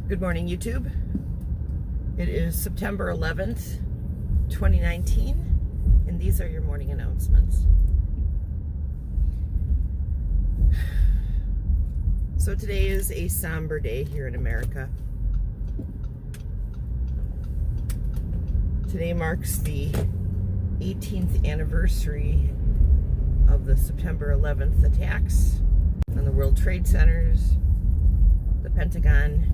Good morning, YouTube. It is September 11th, 2019, and these are your morning announcements. So today is a somber day here in America. Today marks the 18th anniversary of the September 11th attacks on the World Trade Centers, the Pentagon,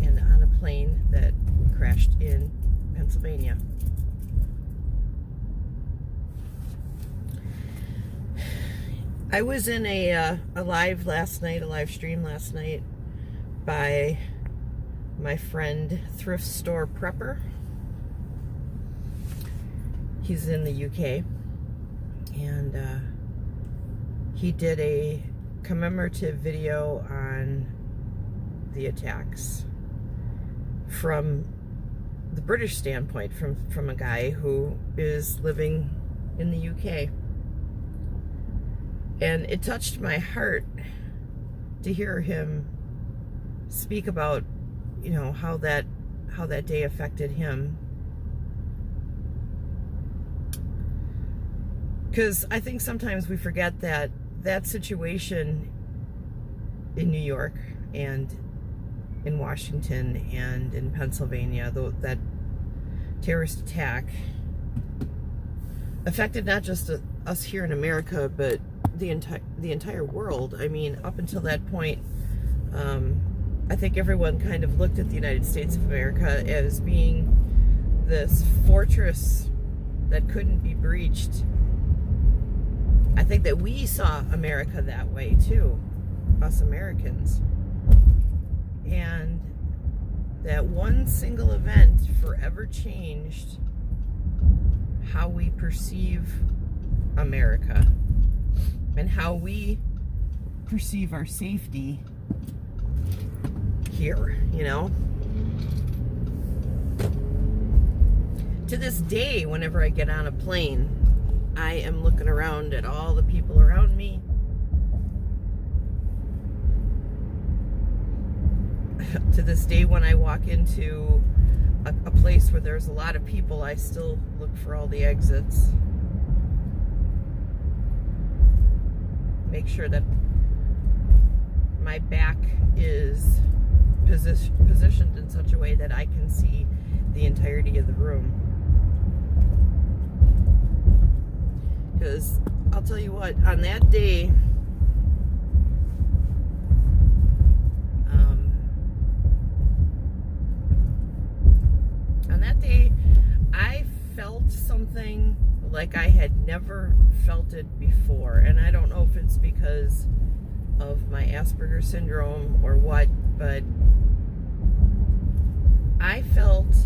and on a plane that crashed in Pennsylvania. I was in a live stream last night by my friend Thrift Store Prepper. He's in the UK, and he did a commemorative video on the attacks from the British standpoint, from a guy who is living in the UK. And it touched my heart to hear him speak about, you know, how that day affected him. Because I think sometimes we forget that situation in New York and in Washington and in Pennsylvania, that terrorist attack affected not just us here in America, but the entire world. I mean, up until that point, I think everyone kind of looked at the United States of America as being this fortress that couldn't be breached. I think that we saw America that way too, us Americans. And that one single event forever changed how we perceive America and how we perceive our safety here, you know. To this day, whenever I get on a plane, I am looking around at all the people around me. To this day, when I walk into a place where there's a lot of people, I still look for all the exits. Make sure that my back is positioned in such a way that I can see the entirety of the room. Because I'll tell you what, on that day, I felt something like I had never felt it before. And I don't know if it's because of my Asperger's syndrome or what, but I felt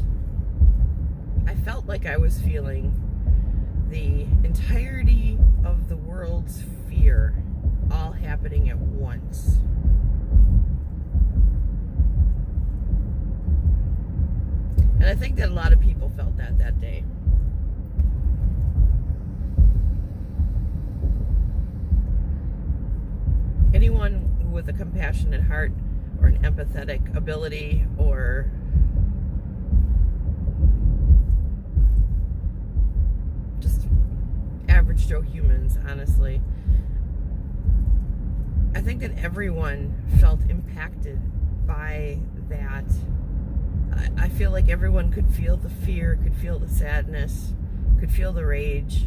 like I was feeling the entirety of the world's fear all happening at once. And I think that a lot of people felt that day. Anyone with a compassionate heart or an empathetic ability or just average Joe humans, honestly, I think that everyone felt impacted by that. I feel like everyone could feel the fear, could feel the sadness, could feel the rage.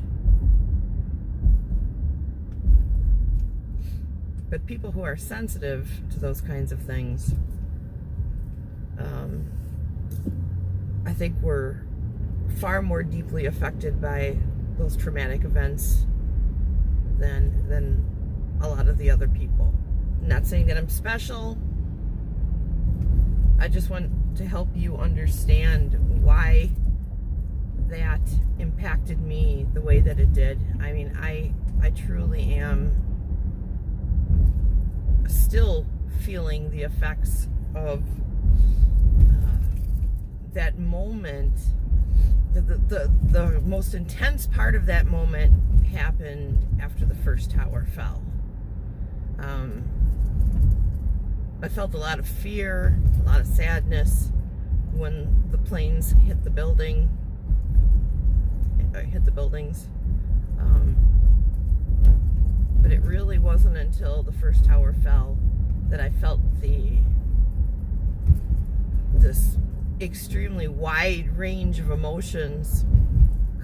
But people who are sensitive to those kinds of things, I think were far more deeply affected by those traumatic events than a lot of the other people. I'm not saying that I'm special. I just want to help you understand why that impacted me the way that it did. I mean, I truly am still feeling the effects of that moment. The most intense part of that moment happened after the first tower fell. I felt a lot of fear, a lot of sadness when the planes hit the buildings. But it really wasn't until the first tower fell that I felt this extremely wide range of emotions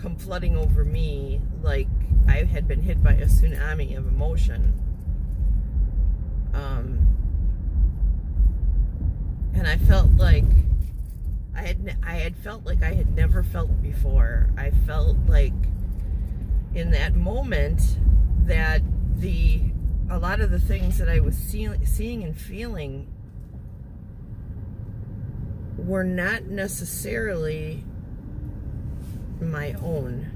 come flooding over me, like I had been hit by a tsunami of emotion. And I felt like I had felt like I had never felt before. I felt like in that moment that a lot of the things that I was seeing and feeling were not necessarily my own,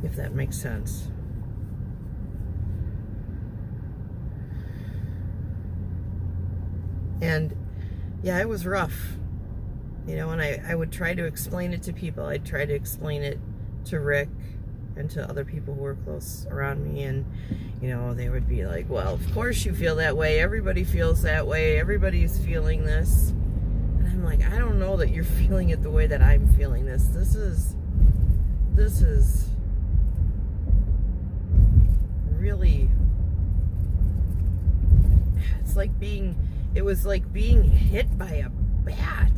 if that makes sense. And yeah, it was rough, you know, and I would try to explain it to people. I'd try to explain it to Rick and to other people who were close around me, and you know, they would be like, well, of course you feel that way, everybody feels that way, everybody's feeling this. And I'm like, I don't know that you're feeling it the way that I'm feeling this. This is really, it was like being hit by a bat.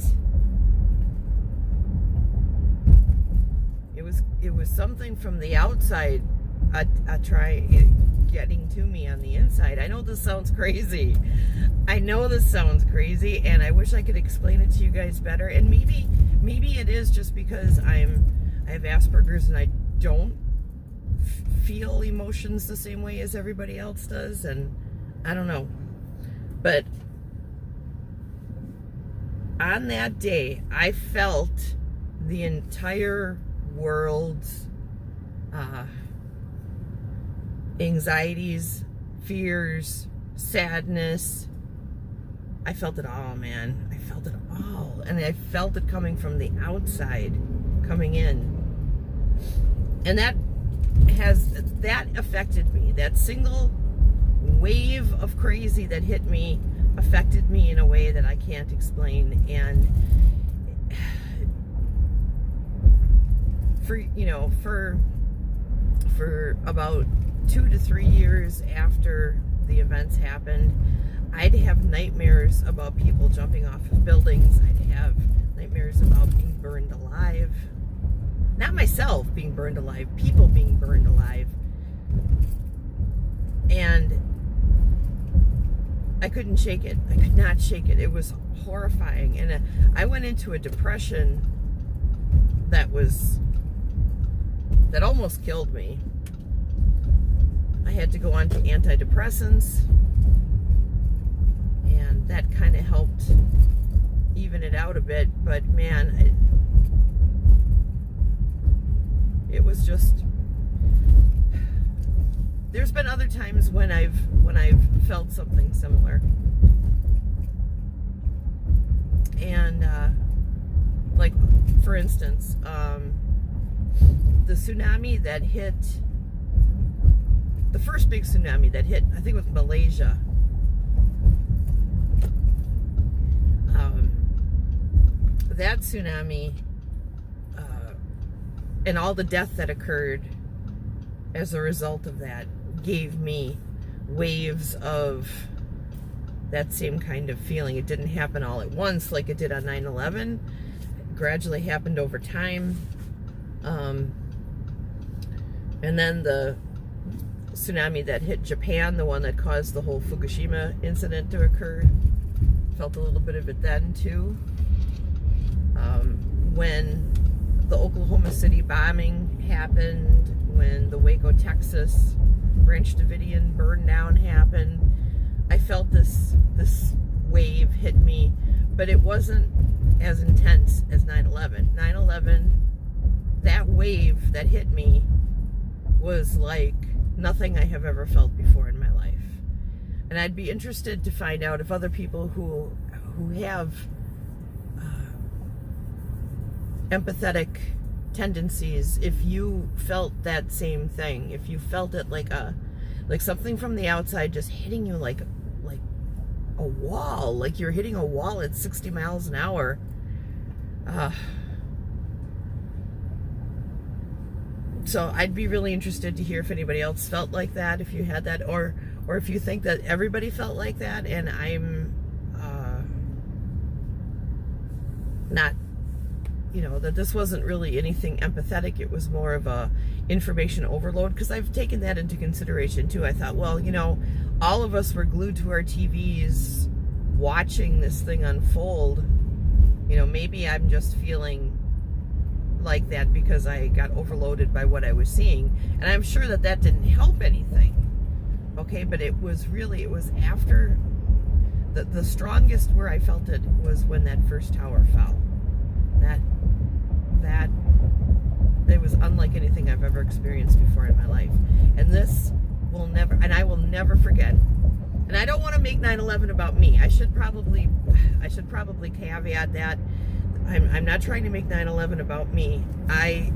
It was something from the outside getting to me on the inside. I know this sounds crazy. And I wish I could explain it to you guys better. And maybe it is just because I have Asperger's and I don't feel emotions the same way as everybody else does, and I don't know. But on that day, I felt the entire world's anxieties, fears, sadness. I felt it all, man. I felt it all. And I felt it coming from the outside, coming in. And that affected me. That single wave of crazy that hit me affected me in a way that I can't explain. And for about 2 to 3 years after the events happened, I'd have nightmares about people jumping off of buildings. I'd have nightmares about being burned alive. Not myself being burned alive, people being burned alive. And I couldn't shake it. I could not shake it. It was horrifying. And I went into a depression that almost killed me. I had to go on to antidepressants, and that kind of helped even it out a bit. But man, it was just, there's been other times when I've felt something similar. And like, for instance, the tsunami that hit, the first big tsunami that hit, I think it was Malaysia. That tsunami and all the death that occurred as a result of that gave me waves of that same kind of feeling. It didn't happen all at once like it did on 9/11. It gradually happened over time. And then the tsunami that hit Japan, the one that caused the whole Fukushima incident to occur, felt a little bit of it then too. When the Oklahoma City bombing happened, when the Waco, Texas Branch Davidian burn down happened, I felt this wave hit me, but it wasn't as intense as 9/11. 9/11, that wave that hit me was like nothing I have ever felt before in my life. And I'd be interested to find out if other people who have empathetic tendencies, if you felt that same thing, if you felt it like like something from the outside just hitting you like a wall, like you're hitting a wall at 60 miles an hour. So I'd be really interested to hear if anybody else felt like that, if you had that, or if you think that everybody felt like that, and I'm not, that this wasn't really anything empathetic. It was more of a information overload, because I've taken that into consideration too. I thought, well, all of us were glued to our TVs watching this thing unfold. Maybe I'm just feeling like that because I got overloaded by what I was seeing, and I'm sure that didn't help anything. Okay, but it was after the strongest where I felt it was when that first tower fell. That it was unlike anything I've ever experienced before in my life, and I will never forget. And I don't want to make 9/11 about me. I should probably caveat that. I'm not trying to make 9/11 about me. I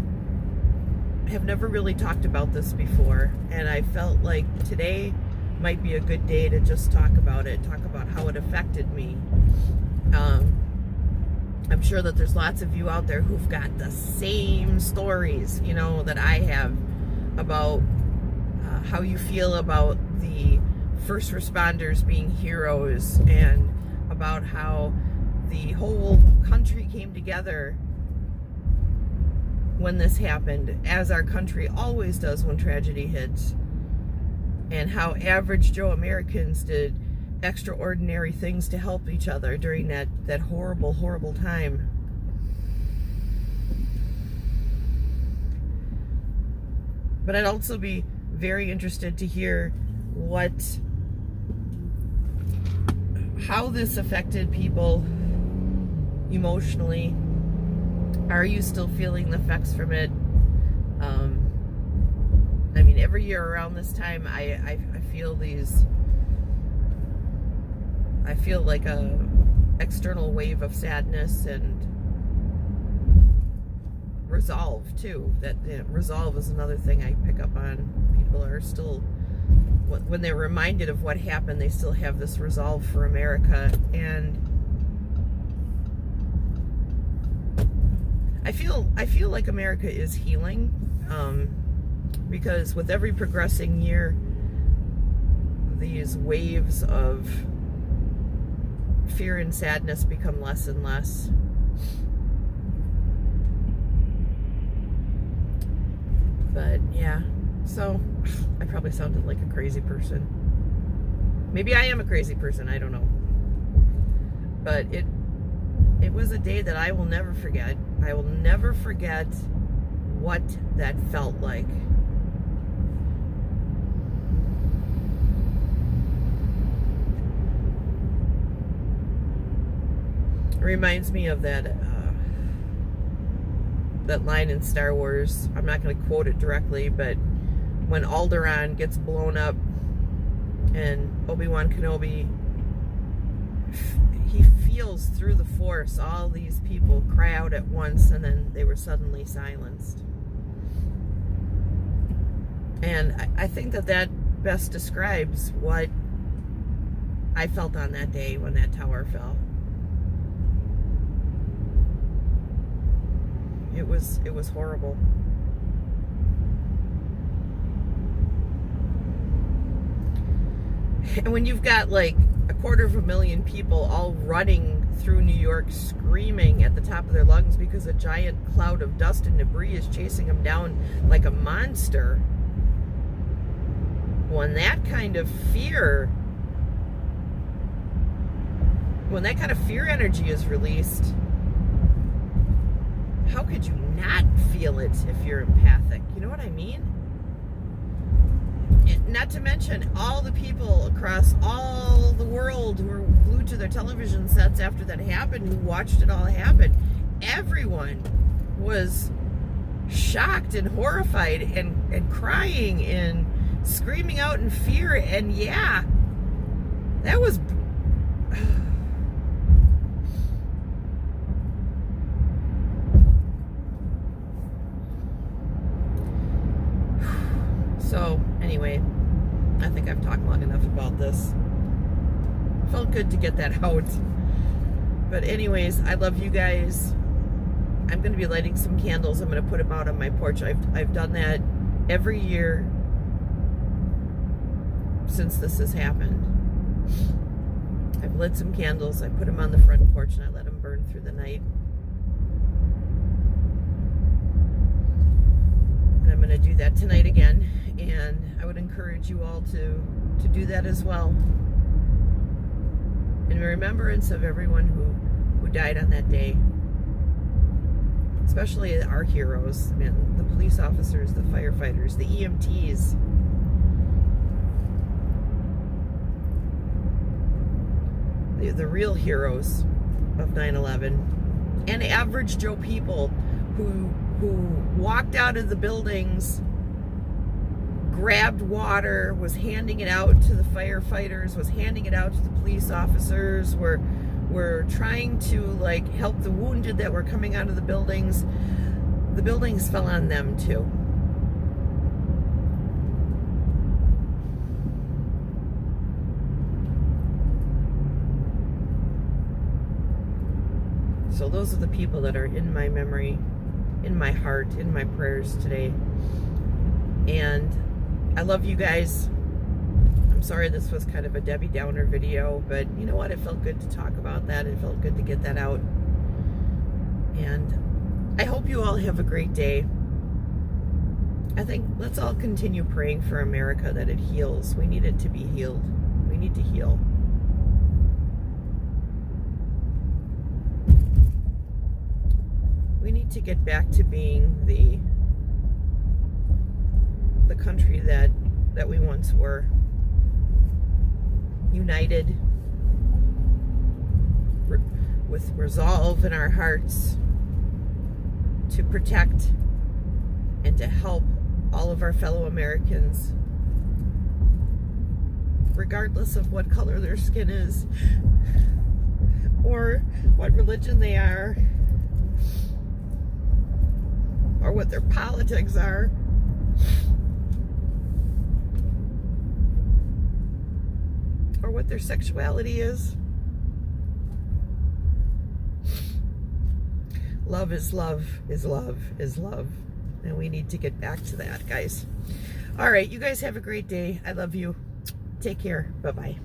have never really talked about this before, and I felt like today might be a good day to just talk about it, talk about how it affected me. I'm sure that there's lots of you out there who've got the same stories, that I have about how you feel about the first responders being heroes, and about how the whole country came together when this happened, as our country always does when tragedy hits, and how average Joe Americans did extraordinary things to help each other during that horrible, horrible time. But I'd also be very interested to hear how this affected people emotionally. Are you still feeling the effects from it? Every year around this time, I feel like a external wave of sadness and resolve too. That resolve is another thing I pick up on. People are still, when they're reminded of what happened, they still have this resolve for America. And I feel like America is healing, because with every progressing year, these waves of fear and sadness become less and less. But yeah, so I probably sounded like a crazy person. Maybe I am a crazy person, I don't know. But it was a day that I will never forget. I will never forget what that felt like. It reminds me of that line in Star Wars. I'm not going to quote it directly, but when Alderaan gets blown up and Obi-Wan Kenobi, he feels through the Force all these people cry out at once, and then they were suddenly silenced. And I think that best describes what I felt on that day when that tower fell. It was horrible. And when you've got like 250,000 people all running through New York screaming at the top of their lungs because a giant cloud of dust and debris is chasing them down like a monster, when that kind of fear energy is released, how could you not feel it if you're empathic? You know what I mean? Not to mention all the people across all the world who were glued to their television sets after that happened, who watched it all happen. Everyone was shocked and horrified and crying and screaming out in fear. And yeah, that was... So, anyway, felt good to get that out. But anyways, I love you guys. I'm going to be lighting some candles. I'm going to put them out on my porch. I've done that every year since this has happened. I've lit some candles. I put them on the front porch and I let them burn through the night. And I'm going to do that tonight again. And I would encourage you all to do that as well. In remembrance of everyone who died on that day. Especially our heroes, man, the police officers, the firefighters, the EMTs. The real heroes of 9/11. And average Joe people who walked out of the buildings, grabbed water, was handing it out to the firefighters, was handing it out to the police officers, were trying to like help the wounded that were coming out of the buildings. The buildings fell on them too. So those are the people that are in my memory, in my heart, in my prayers today. And I love you guys. I'm sorry this was kind of a Debbie Downer video, but you know what? It felt good to talk about that. It felt good to get that out. And I hope you all have a great day. I think let's all continue praying for America that it heals. We need it to be healed. We need to heal. We need to get back to being the country that we once were. United, with resolve in our hearts to protect and to help all of our fellow Americans, regardless of what color their skin is or what religion they are or what their politics are. Or what their sexuality is. Love is love is love is love. And we need to get back to that, guys. All right, you guys have a great day. I love you. Take care. Bye-bye.